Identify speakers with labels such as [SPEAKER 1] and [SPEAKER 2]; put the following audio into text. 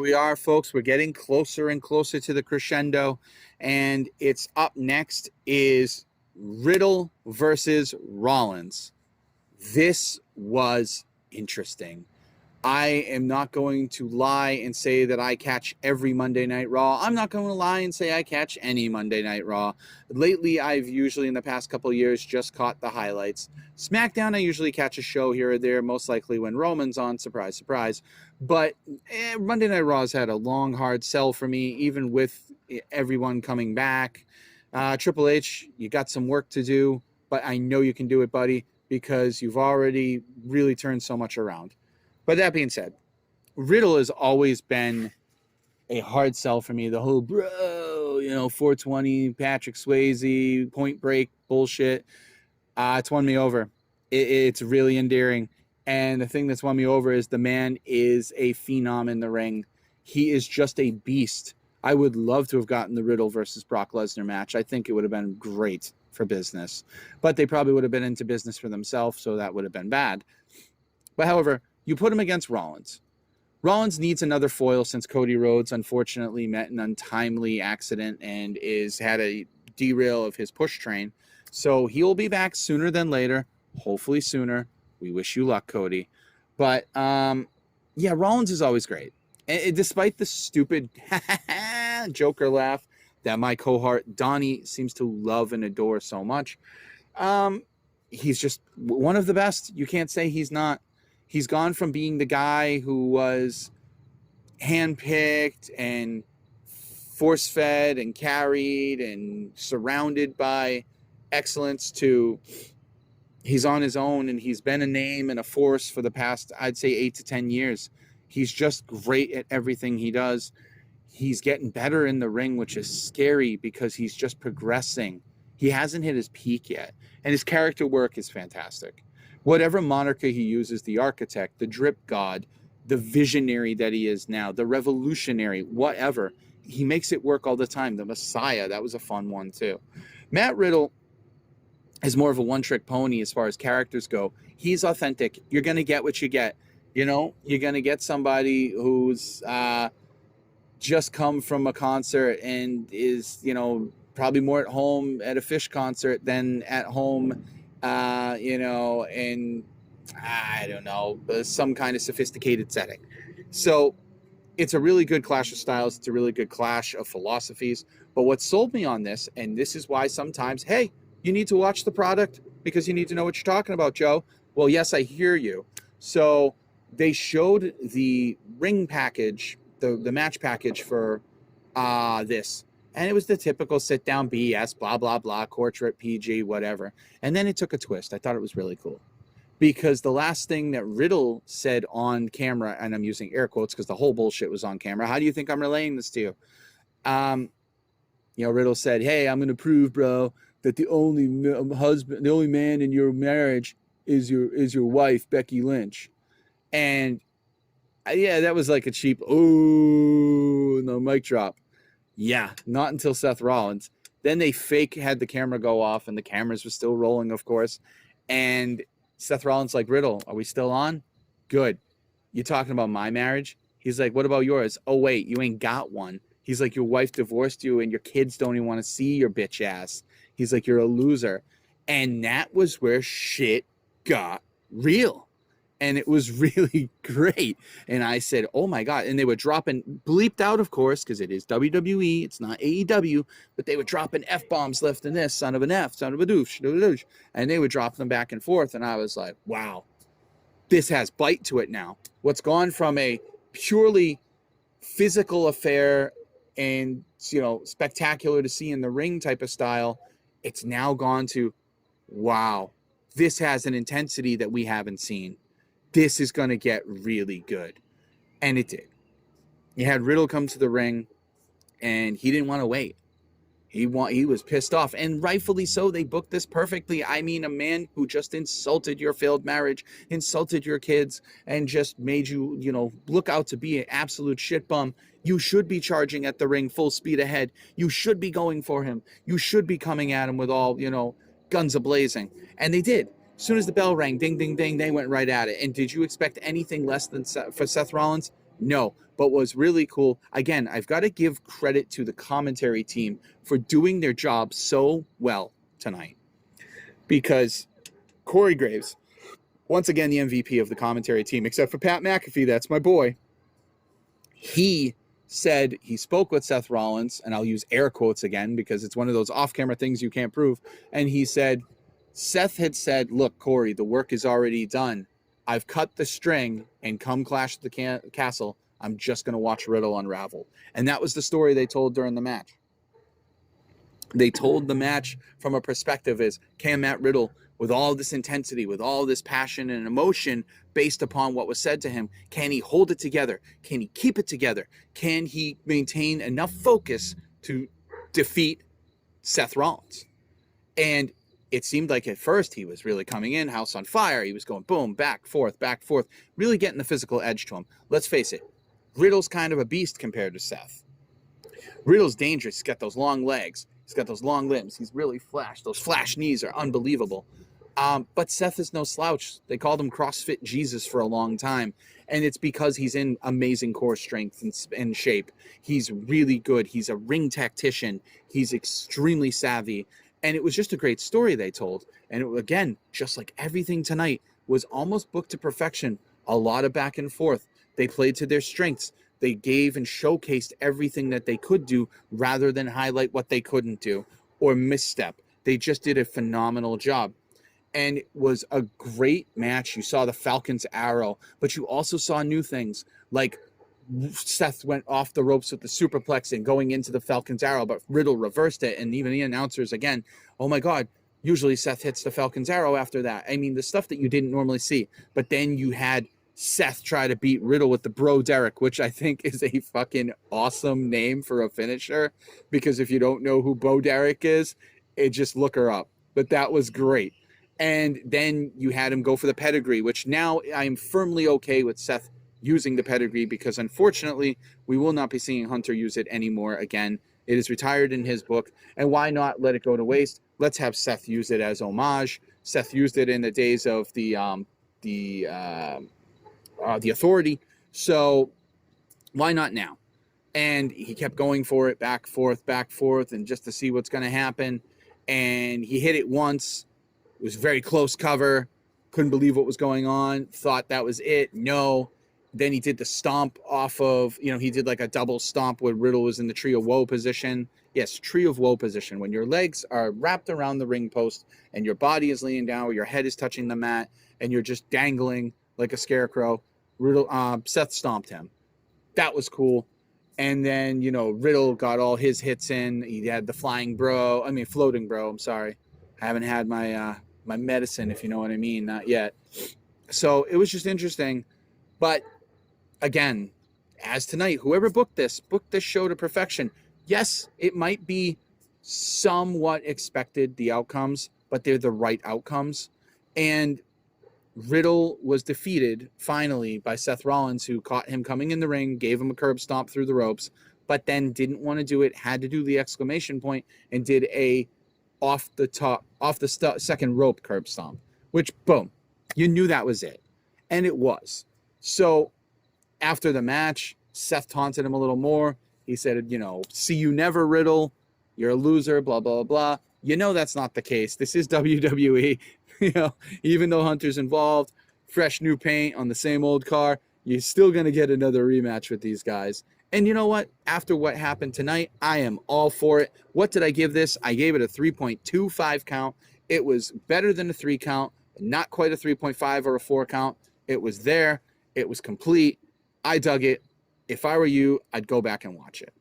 [SPEAKER 1] we are, folks. We're getting closer and closer to the crescendo, and it's up next is Riddle versus Rollins. This was interesting. I am not going to lie and say that I catch every Monday Night Raw. I'm not going to lie and say I catch any Monday Night Raw. Lately, I've usually, in the past couple of years, just caught the highlights. SmackDown, I usually catch a show here or there, most likely when Roman's on. Surprise, surprise. But Monday Night Raw's had a long, hard sell for me, even with everyone coming back. Triple H, you got some work to do, but I know you can do it, buddy, because you've already really turned so much around. But that being said, Riddle has always been a hard sell for me. The whole 420, Patrick Swayze, Point Break bullshit. It's won me over. It's really endearing. And the thing that's won me over is the man is a phenom in the ring. He is just a beast. I would love to have gotten the Riddle versus Brock Lesnar match. I think it would have been great for business. But they probably would have been into business for themselves, so that would have been bad. But however, you put him against Rollins. Rollins needs another foil since Cody Rhodes unfortunately met an untimely accident and had a derail of his push train. So he'll be back sooner than later, hopefully sooner. We wish you luck, Cody. But yeah, Rollins is always great. And despite the stupid Joker laugh that my cohort Donnie seems to love and adore so much, he's just one of the best. You can't say he's not. He's gone from being the guy who was handpicked and force-fed and carried and surrounded by excellence to he's on his own, and he's been a name and a force for the past, I'd say, 8 to 10 years. He's just great at everything he does. He's getting better in the ring, which is scary because he's just progressing. He hasn't hit his peak yet, and his character work is fantastic. Whatever moniker he uses, the architect, the drip god, the visionary that he is now, the revolutionary, whatever, he makes it work all the time. The Messiah, that was a fun one too. Matt Riddle is more of a one-trick pony as far as characters go. He's authentic. You're going to get what you get. You know, you're going to get somebody who's just come from a concert and is, probably more at home at a Fish concert than at home and I don't know, some kind of sophisticated setting. So it's a really good clash of styles. It's a really good clash of philosophies. But what sold me on this, and this is why sometimes, hey, you need to watch the product because you need to know what you're talking about, Joe. Well, yes, I hear you. So they showed the ring package, the match package for this. And it was the typical sit-down BS, blah, blah, blah, portrait, PG, whatever. And then it took a twist. I thought it was really cool. Because the last thing that Riddle said on camera, and I'm using air quotes because the whole bullshit was on camera. How do you think I'm relaying this to you? Riddle said, hey, I'm going to prove, bro, that the only man in your marriage is your wife, Becky Lynch. And yeah, that was like a cheap, mic drop. Yeah, not until Seth Rollins. Then they had the camera go off, and the cameras were still rolling, of course. And Seth Rollins like, Riddle, are we still on? Good. You talking about my marriage? He's like, what about yours? Oh, wait, you ain't got one. He's like, your wife divorced you, and your kids don't even want to see your bitch ass. He's like, you're a loser. And that was where shit got real. And it was really great. And I said, oh, my God. And they were dropping, bleeped out, of course, because it is WWE. It's not AEW. But they were dropping F-bombs left in this, son of an F, son of a douche. And they would drop them back and forth. And I was like, wow, this has bite to it now. What's gone from a purely physical affair and, spectacular to see in the ring type of style, it's now gone to, wow, this has an intensity that we haven't seen. This is going to get really good. And it did. You had Riddle come to the ring, and he didn't want to wait. He was pissed off, and rightfully so. They booked this perfectly. I mean, a man who just insulted your failed marriage, insulted your kids, and just made you, look out to be an absolute shit bum. You should be charging at the ring full speed ahead. You should be going for him. You should be coming at him with all, guns a-blazing. And they did. As soon as the bell rang, ding, ding, ding, they went right at it. And did you expect anything less than for Seth Rollins? No. But what was really cool, again, I've got to give credit to the commentary team for doing their job so well tonight. Because Corey Graves, once again, the MVP of the commentary team, except for Pat McAfee, that's my boy. He said he spoke with Seth Rollins, and I'll use air quotes again because it's one of those off-camera things you can't prove. And he said, Seth had said, look, Corey, the work is already done. I've cut the string, and come Clash at the Castle, I'm just going to watch Riddle unravel. And that was the story they told during the match. They told the match from a perspective is, can Matt Riddle, with all this intensity, with all this passion and emotion based upon what was said to him, can he hold it together? Can he keep it together? Can he maintain enough focus to defeat Seth Rollins? And it seemed like at first he was really coming in, house on fire. He was going boom, back, forth, really getting the physical edge to him. Let's face it, Riddle's kind of a beast compared to Seth. Riddle's dangerous. He's got those long legs. He's got those long limbs. He's really flash. Those flash knees are unbelievable. But Seth is no slouch. They called him CrossFit Jesus for a long time. And it's because he's in amazing core strength and shape. He's really good. He's a ring tactician. He's extremely savvy. And it was just a great story they told. And it, again, just like everything tonight, was almost booked to perfection. A lot of back and forth. They played to their strengths. They gave and showcased everything that they could do rather than highlight what they couldn't do or misstep. They just did a phenomenal job. And it was a great match. You saw the Falcon's arrow, but you also saw new things like Seth went off the ropes with the superplex and going into the Falcon's arrow, but Riddle reversed it. And even the announcers again, oh my God, usually Seth hits the Falcon's arrow after that. I mean, the stuff that you didn't normally see. But then you had Seth try to beat Riddle with the Bro Derek, which I think is a fucking awesome name for a finisher. Because if you don't know who Bo Derek is, just look her up. But that was great. And then you had him go for the pedigree, which now I am firmly okay with Seth using the pedigree because unfortunately we will not be seeing Hunter use it anymore again. It is retired in his book. And why not let it go to waste? Let's have Seth use it as homage. Seth used it in the days of the Authority. So why not now? And he kept going for it, back, forth, and just to see what's going to happen. And he hit it once. It was very close cover. Couldn't believe what was going on. Thought that was it. No. Then he did the stomp off of, he did like a double stomp where Riddle was in the Tree of Woe position. Yes, Tree of Woe position. When your legs are wrapped around the ring post and your body is laying down or your head is touching the mat and you're just dangling like a scarecrow, Seth stomped him. That was cool. And then, Riddle got all his hits in. He had the floating bro. I'm sorry. I haven't had my medicine, if you know what I mean. Not yet. So it was just interesting. But again, as tonight, whoever booked this show to perfection. Yes, it might be somewhat expected, the outcomes, but they're the right outcomes. And Riddle was defeated finally by Seth Rollins, who caught him coming in the ring, gave him a curb stomp through the ropes, but then didn't want to do it, had to do the exclamation point, and did a off the second rope curb stomp, which, boom, you knew that was it. And it was. So after the match, Seth taunted him a little more. He said, see you never, Riddle. You're a loser, blah, blah, blah. That's not the case. This is WWE. Even though Hunter's involved, fresh new paint on the same old car, you're still going to get another rematch with these guys. And you know what? After what happened tonight, I am all for it. What did I give this? I gave it a 3.25 count. It was better than a 3 count, not quite a 3.5 or a 4 count. It was there. It was complete. I dug it. If I were you, I'd go back and watch it.